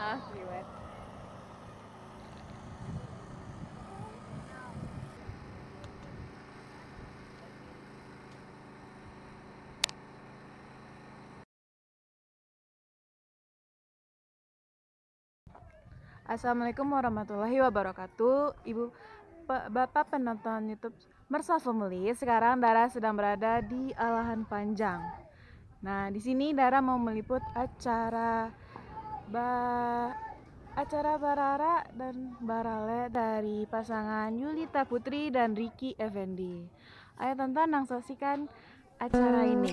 Riwayat. Assalamualaikum warahmatullahi wabarakatuh, Bapak penonton YouTube Mersa Family. Sekarang Dara sedang berada di Alahan Panjang. Nah, di sini Dara mau meliput acara Barara dan Barale dari pasangan Yulita Putri dan Ricky Effendi. Ayo tonton dan saksikan acara ini.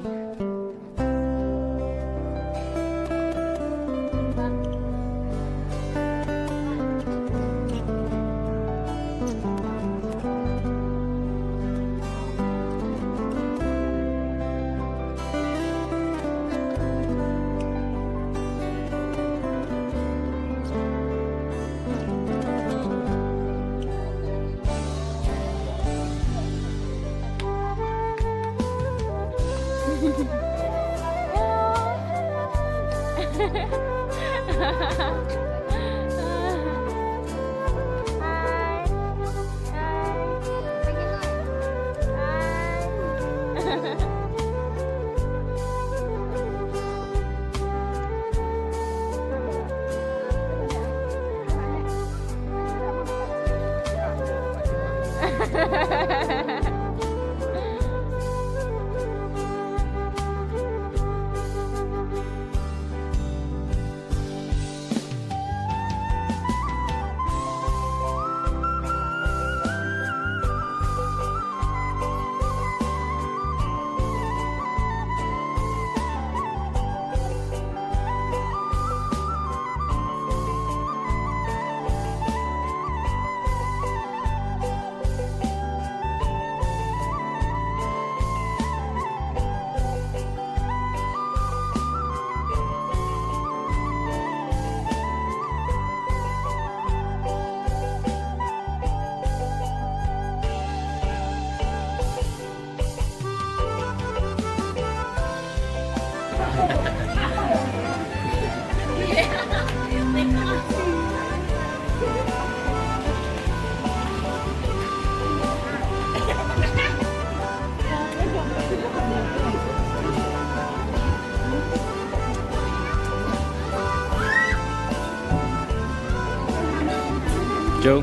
Joe.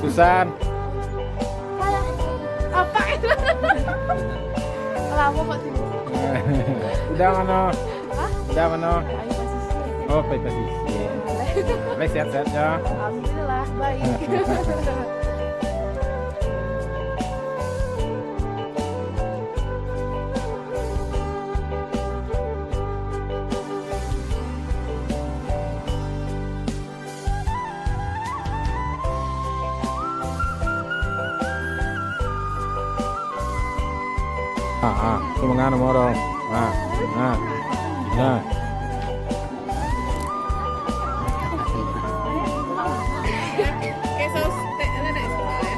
Susan. Apa itu? Lama kok sih. Udah mana? Hah? Udah mana? Ayo posisi. Oh, posisi. Baik, sehat-sehat ya. Alhamdulillah baik. Itu mengana mau dong. Kayak saus nenek semua ya.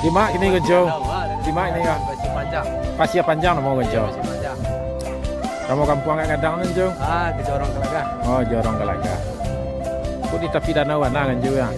Di mak ini Gonjo. Di mak ini ya. Pasir panjang. Pasir panjang nama Gonjo. Pasir panjang. Kamu kampung agak kadang Gonjo. Ke Jorong Kelaga. Oh, Jorong Gelaga. Kok di tepi danau mana Gonjo ya?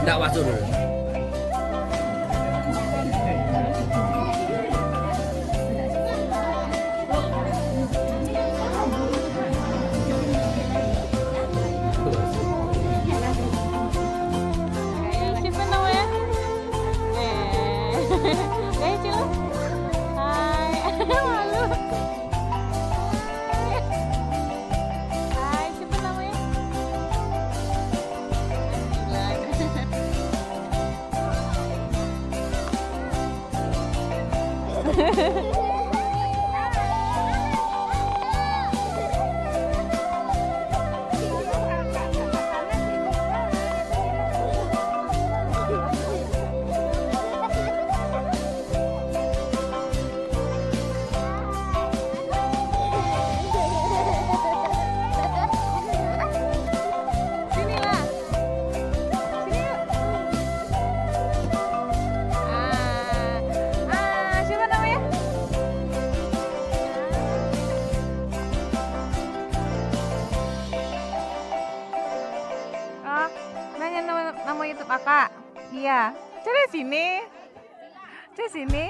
Enggak masuk dulu. Siapa namanya? Cilo. Hai. Malu. Hai, siapa namanya? Sinilah. Sini yuk. Siapa namanya? Oh, nanya nama YouTube Kakak. Iya. Cari sini. Cari sini.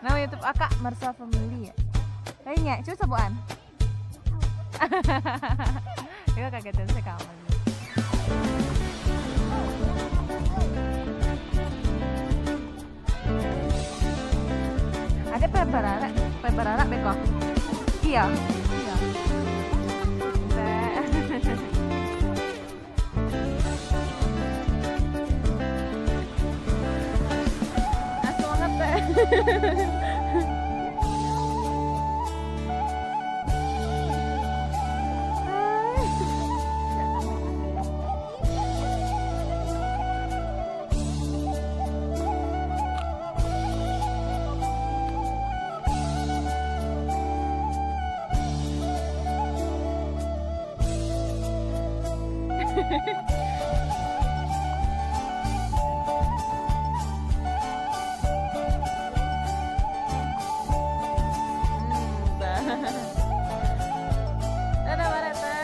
Nama YouTube Kakak Marsa Family ya. Kayaknya, coba sebutan. Ibu kagetan sekali. Ada pebarara beko. Iya. Iya. Langsung banget teh. Dadah, Pak Rete.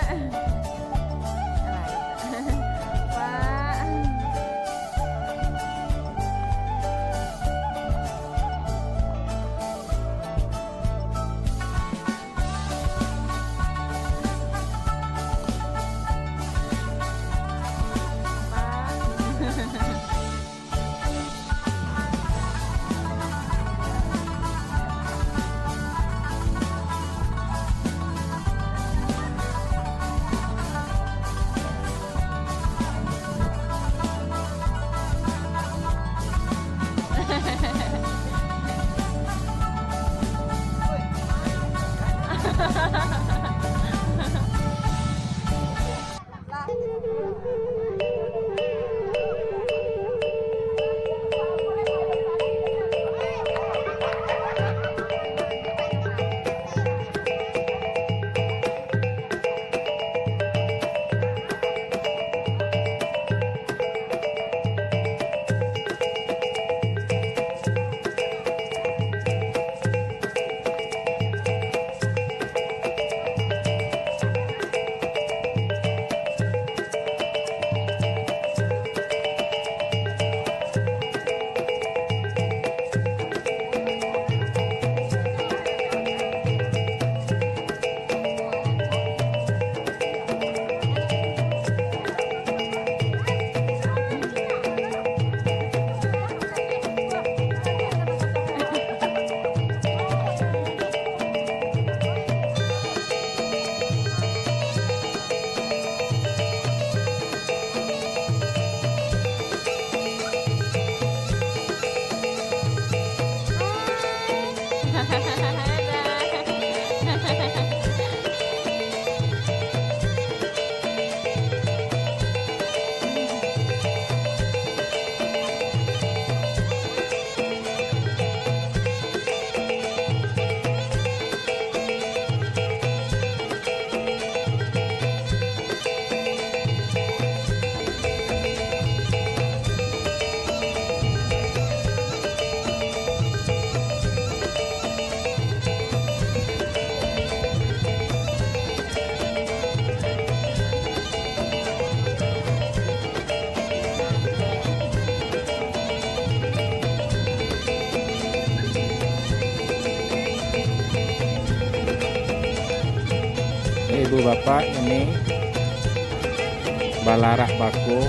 Pak. ibu bapak, ini balarak bako.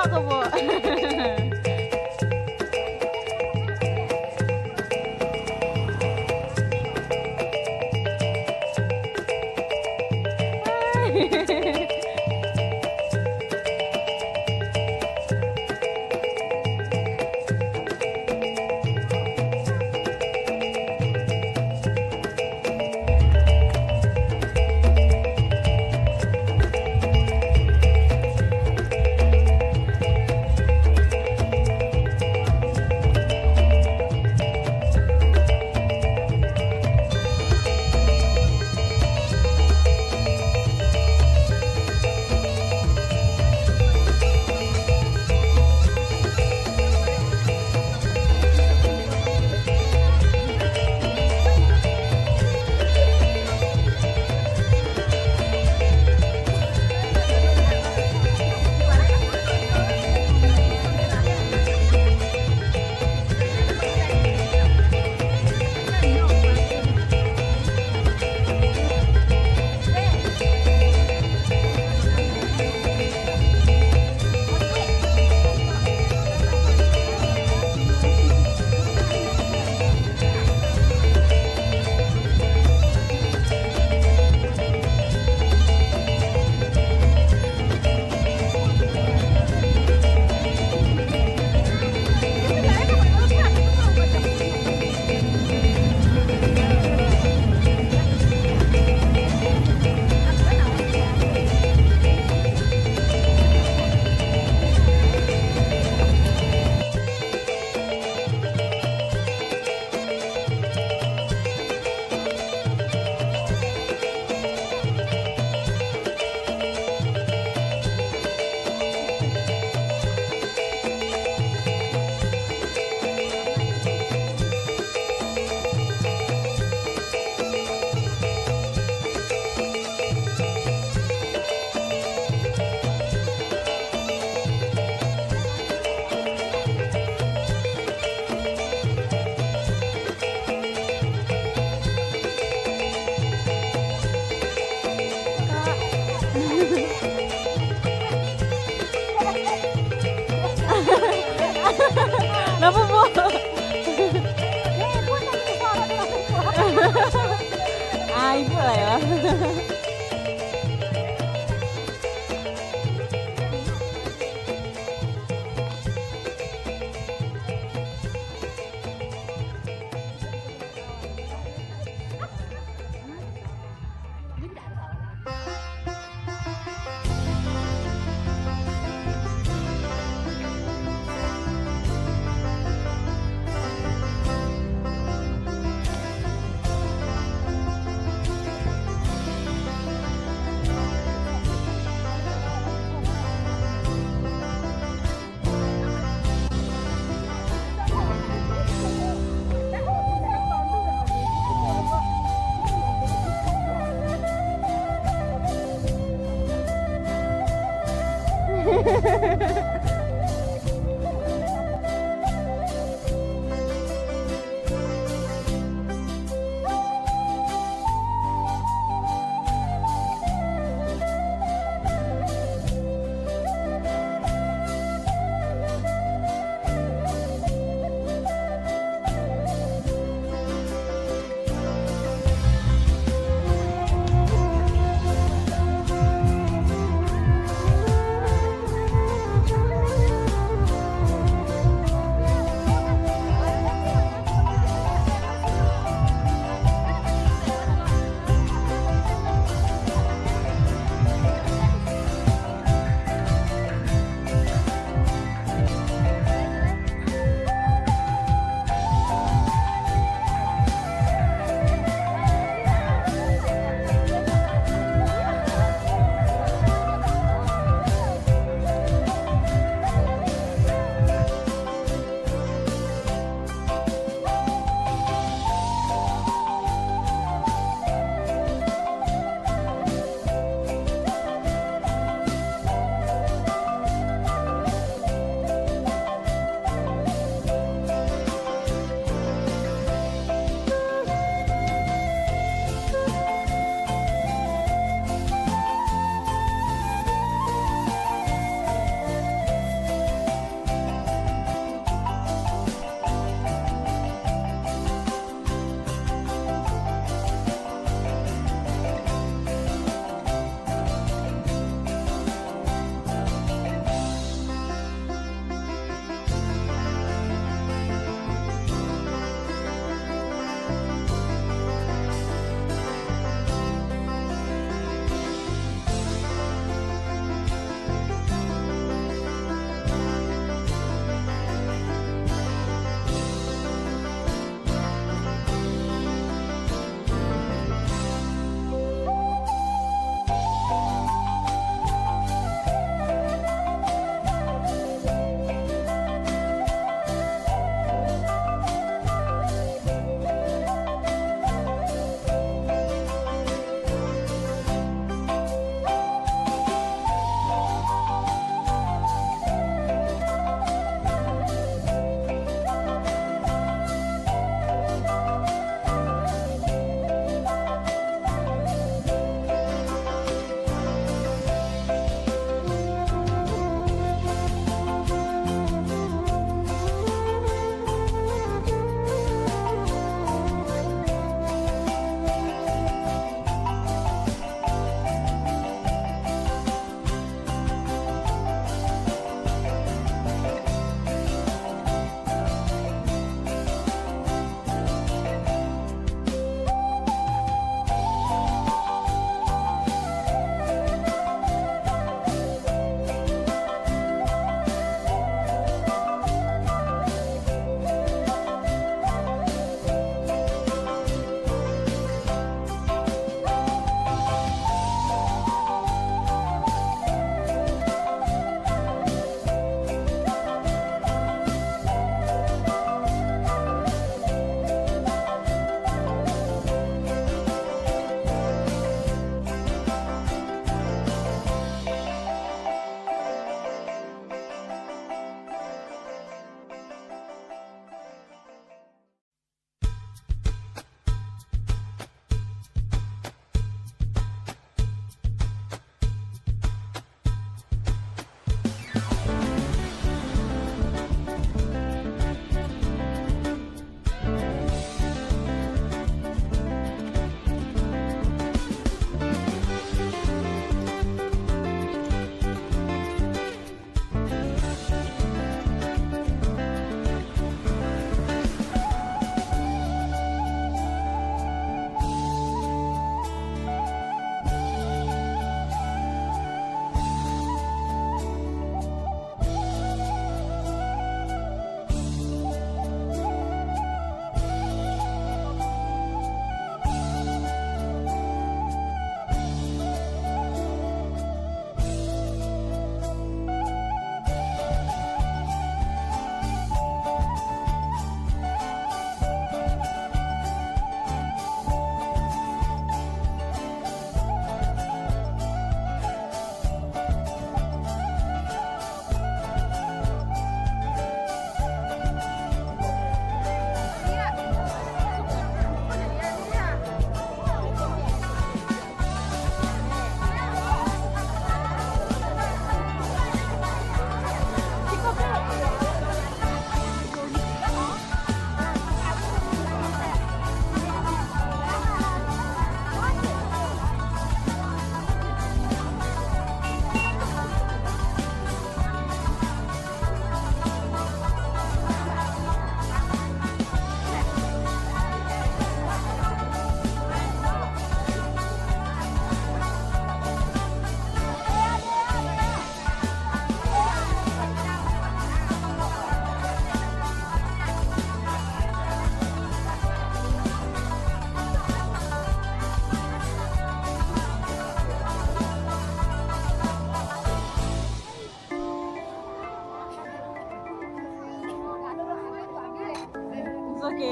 Kepo. Kenapa, Bu? Ah, ibu lah ya.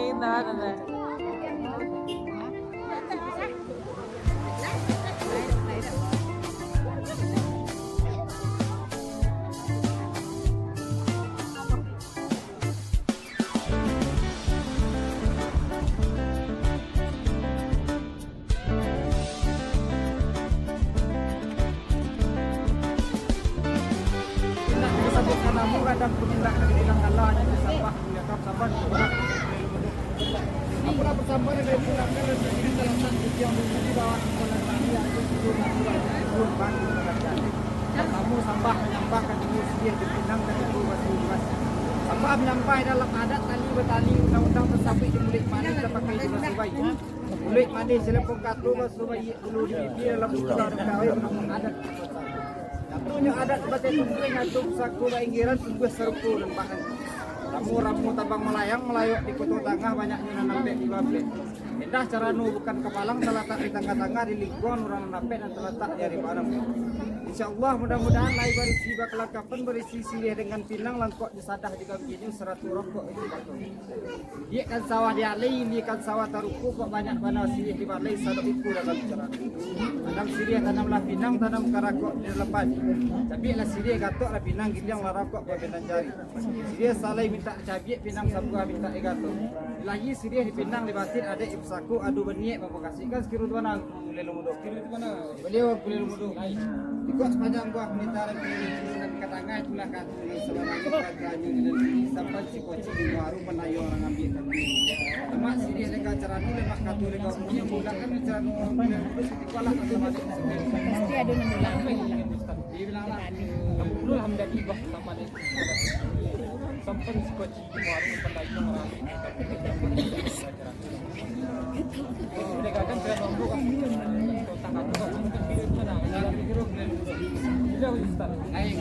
gitu tante. Kadang pemindah dari bilang Allah hanya sampah melihat sampah aku lah bersama dengan pulang dan berdiri dalam satu yang di bawah kolam tadi yang turun turun bantu terjadi. Kamu sampah menyampahkan itu sedia dipinang dan itu masih sampah menyampah dalam adat tali bertali undang-undang tersabit di mulut mandi terpakai di masih baik. Mulut mandi selepong katu masuk bayi dulu di bibir dalam pulau dan kawin menurut adat. Tentunya adat baca tungguin atuk saku bainggiran tunggu serpu dan bahan. Ramu tabang melayang melayok di kutub tengah banyaknya nanam di bablet. Indah cara nu bukan kepalang terletak di tengah-tengah di lingkungan orang nanapet dan terletak dari barang. Insyaallah mudah-mudahan lai berisi kelengkapan berisi silih dengan pinang langkok disadah juga begini seratus rokok itu betul. Dia kan sawah dialih, dia kan sawah taruku kok banyak bana silih di balai satu iku dalam cara. Tanam silih tanamlah pinang tanam karakok di lepas. Tapi lah silih gatok lah pinang gilang lah rokok bagian jari. Silih salai minta cabai pinang sabua minta egato. Lagi silih di pinang di batin ada ibsaku adu beniek memokasikan sekirut mana lelu mudok. Sekirut mana? Beliau lelu mudok. Ikut sepanjang buah penitaran keliling dan katangga itulah katu yang selama ini paganya dan sampai si koci di baru penayo orang ambil kan. Lemak sini lega cara nu lemak katu lega punya bulan kan cara nu terus dikuala sama dia. Pasti ada mendulang. Dia bilang lah, kamu dulu alhamdulillah ibah sama dia. Sampai si koci di baru penayo orang ambil. Lega kan cara nu bukan tangan tu mungkin pilih mana. Jauh Ustaz. Ayo.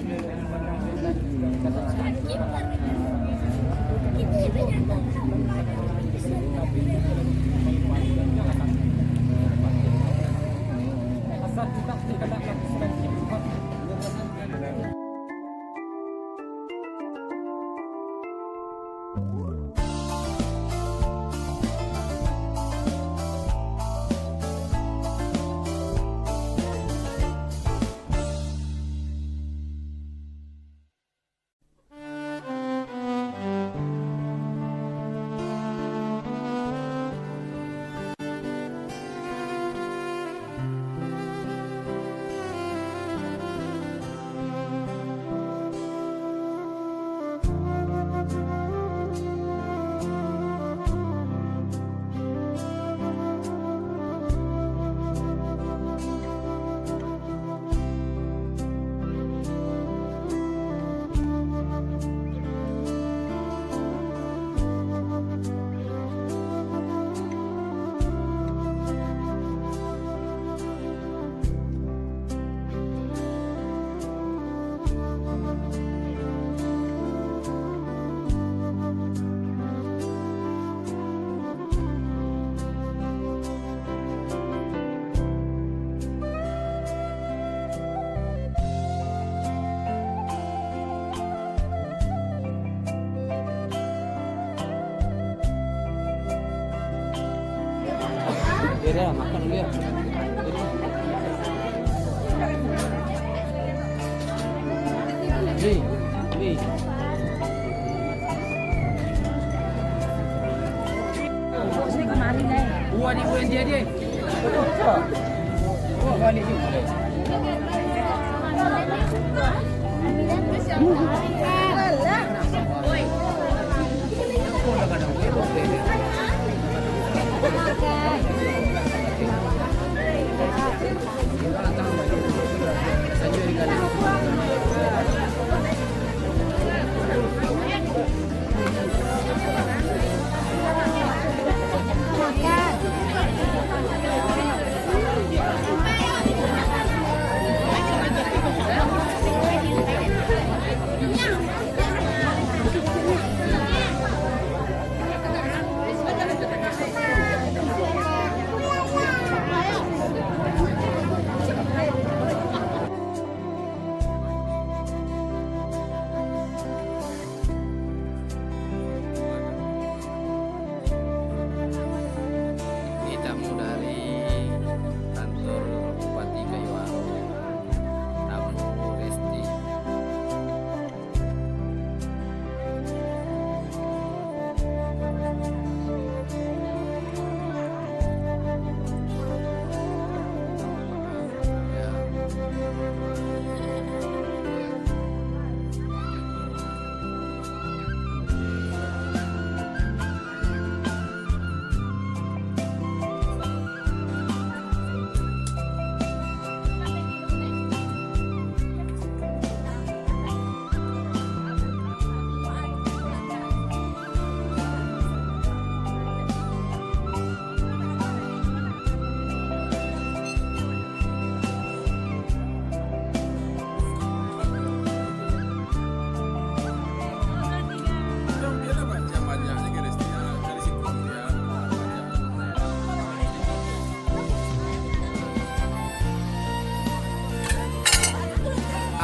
Asal kita tidak lakukan sifat. Dia makan dulu ya. Ni. Ini kemarin deh. Buah ni buah dia. Oh, balik ni. tamu dari kantor Bupati Kayuaro, tamu Resti.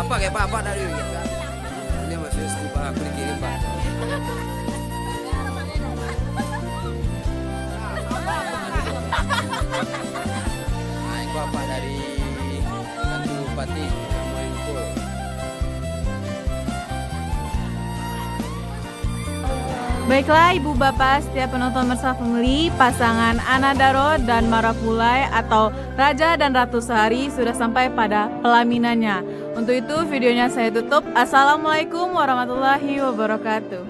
Apa kayak Pak dari kita? Ini masih Pak, aku dikirim Pak. Nah, itu apa dari kantor Bupati mau info. Baiklah Ibu Bapak, setiap penonton Mersa Family, pasangan Ana Daro dan Marapulai atau Raja dan Ratu Sehari sudah sampai pada pelaminannya. Untuk itu videonya saya tutup. Assalamualaikum warahmatullahi wabarakatuh.